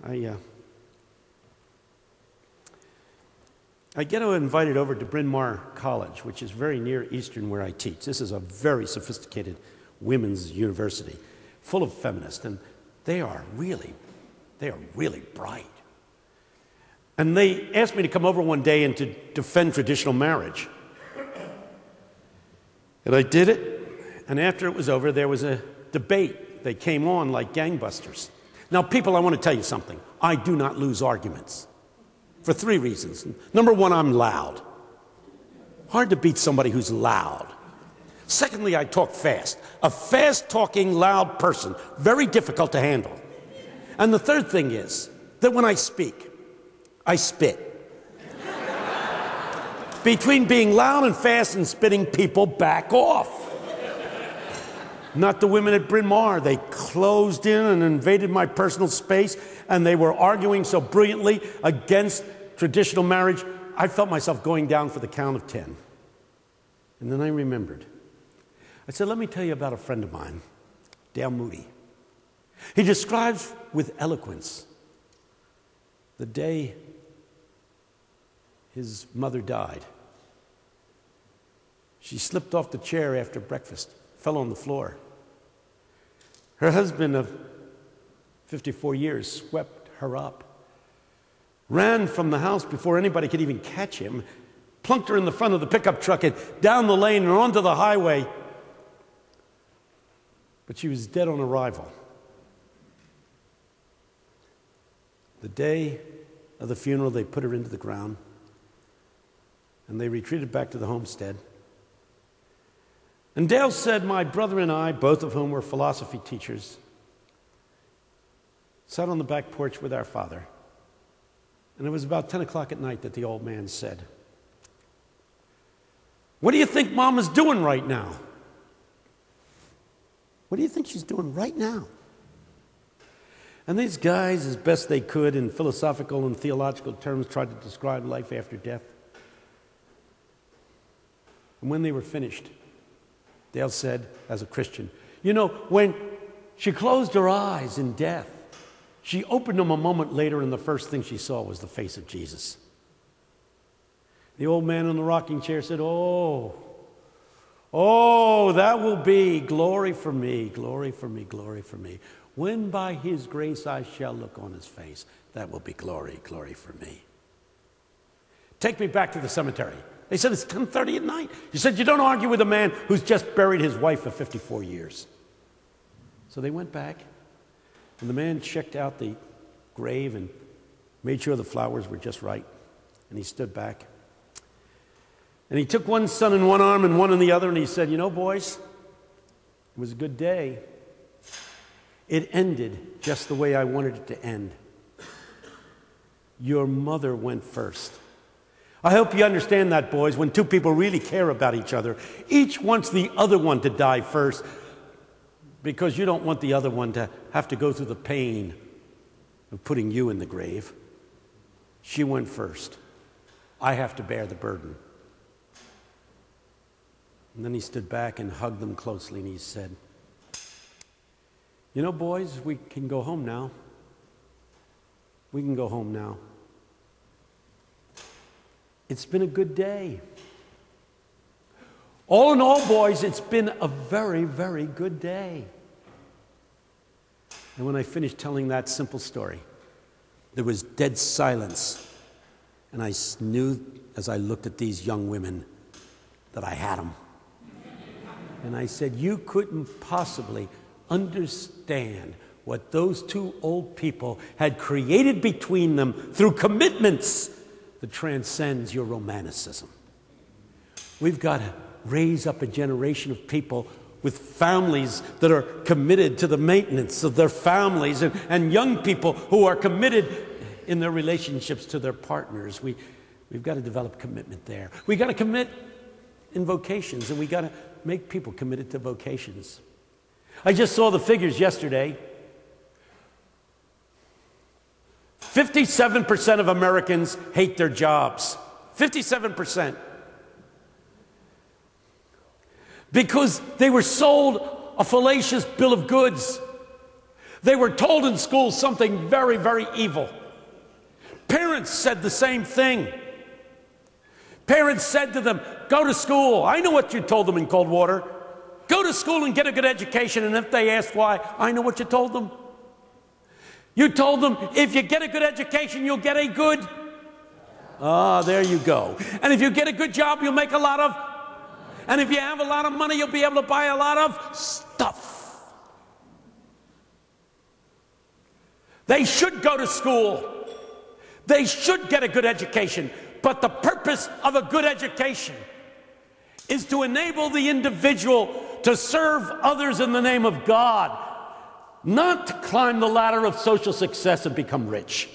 I get invited over to Bryn Mawr College, which is very near Eastern where I teach. This is a very sophisticated women's university, full of feminists, and they are really bright. And they asked me to come over one day and to defend traditional marriage. And I did it, and after it was over, there was a debate. They came on like gangbusters. Now, people, I want to tell you something. I do not lose arguments for 3 reasons. Number 1, I'm loud. Hard to beat somebody who's loud. Secondly, I talk fast. A fast-talking, loud person, very difficult to handle. And the third thing is that when I speak, I spit. Between being loud and fast and spitting, people back off. Not the women at Bryn Mawr. They closed in and invaded my personal space, and they were arguing so brilliantly against traditional marriage, I felt myself going down for the count of 10. And then I remembered. I said, let me tell you about a friend of mine, Dale Moody. He describes with eloquence the day his mother died. She slipped off the chair after breakfast, fell on the floor. Her husband of 54 years swept her up, ran from the house before anybody could even catch him, plunked her in the front of the pickup truck and down the lane and onto the highway. But she was dead on arrival. The day of the funeral, they put her into the ground, and they retreated back to the homestead. And Dale said, my brother and I, both of whom were philosophy teachers, sat on the back porch with our father. And it was about 10 o'clock at night that the old man said, what do you think Mama's doing right now? What do you think she's doing right now? And these guys, as best they could in philosophical and theological terms, tried to describe life after death. And when they were finished, Dale said, as a Christian, you know, when she closed her eyes in death, she opened them a moment later, and the first thing she saw was the face of Jesus. The old man in the rocking chair said, oh, that will be glory for me, glory for me, glory for me. When by his grace I shall look on his face, that will be glory, glory for me. Take me back to the cemetery. They said, it's 10:30 at night. He said, you don't argue with a man who's just buried his wife of 54 years. So they went back, and the man checked out the grave and made sure the flowers were just right. And he stood back. And he took one son in one arm and one in the other, and he said, you know, boys, it was a good day. It ended just the way I wanted it to end. Your mother went first. I hope you understand that, boys. When two people really care about each other, each wants the other one to die first, because you don't want the other one to have to go through the pain of putting you in the grave. She went first. I have to bear the burden. And then he stood back and hugged them closely, and he said, you know, boys, we can go home now. We can go home now. It's been a good day. All in all, boys, it's been a very, very good day. And when I finished telling that simple story, there was dead silence. And I knew, as I looked at these young women, that I had them. And I said, you couldn't possibly understand what those two old people had created between them through commitments that transcends your romanticism. We've got to raise up a generation of people with families that are committed to the maintenance of their families, and young people who are committed in their relationships to their partners. We've got to develop commitment there. We've got to commit in vocations, and we've got to make people committed to vocations. I just saw the figures yesterday. 57% of Americans hate their jobs. 57%. Because they were sold a fallacious bill of goods. They were told in school something very, very evil. Parents said the same thing. Parents said to them, go to school. I know what you told them in cold water. Go to school and get a good education. And if they asked why, I know what you told them. You told them, if you get a good education, you'll get a good... Ah, there you go. And if you get a good job, you'll make a lot of... And if you have a lot of money, you'll be able to buy a lot of stuff. They should go to school. They should get a good education. But the purpose of a good education is to enable the individual to serve others in the name of God, not to climb the ladder of social success and become rich.